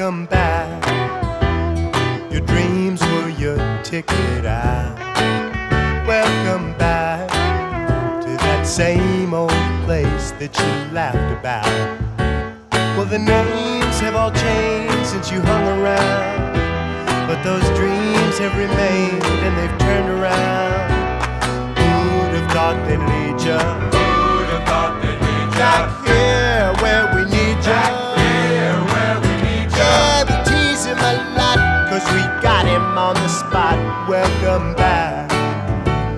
welcome back. Your dreams were your ticket out. Welcome back to that same old place that you laughed about. Well, the names have all changed since you hung around, but those dreams have remained and they've turned around. Who'd have thought they'd lead ya? Who'd have thought they'd lead ya? Back here where we need ya. Back here where we need ya. Yeah, we tease him a lot, 'cause we got him on the spot. Welcome back.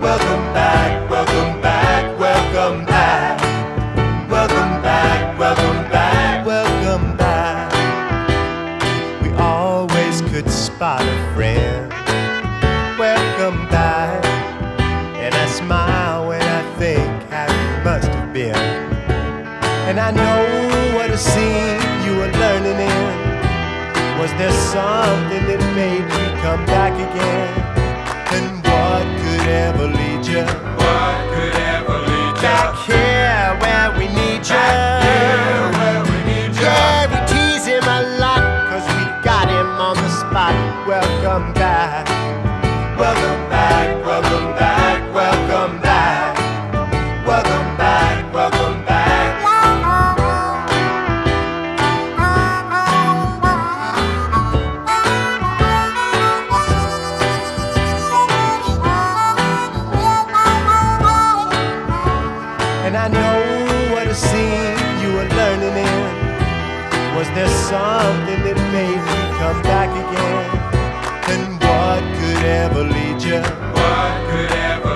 Welcome back, welcome back, welcome back. Welcome back, welcome back, welcome back. We always could spot a friend. Welcome back. And I smile when I think how you must have been. And I know what a scene you were learning in. Was there something that made you come back again? And what could ever lead you? What could ever lead ya? Back here where we need you. Back here where we need ya. Yeah, we tease him a lot, 'cause we got him on the spot. Welcome back. Welcome back, welcome back, welcome back. Welcome back, welcome back. And I know what a scene you were learning in. Was there something that made you come back again? And what could ever lead you? What could ever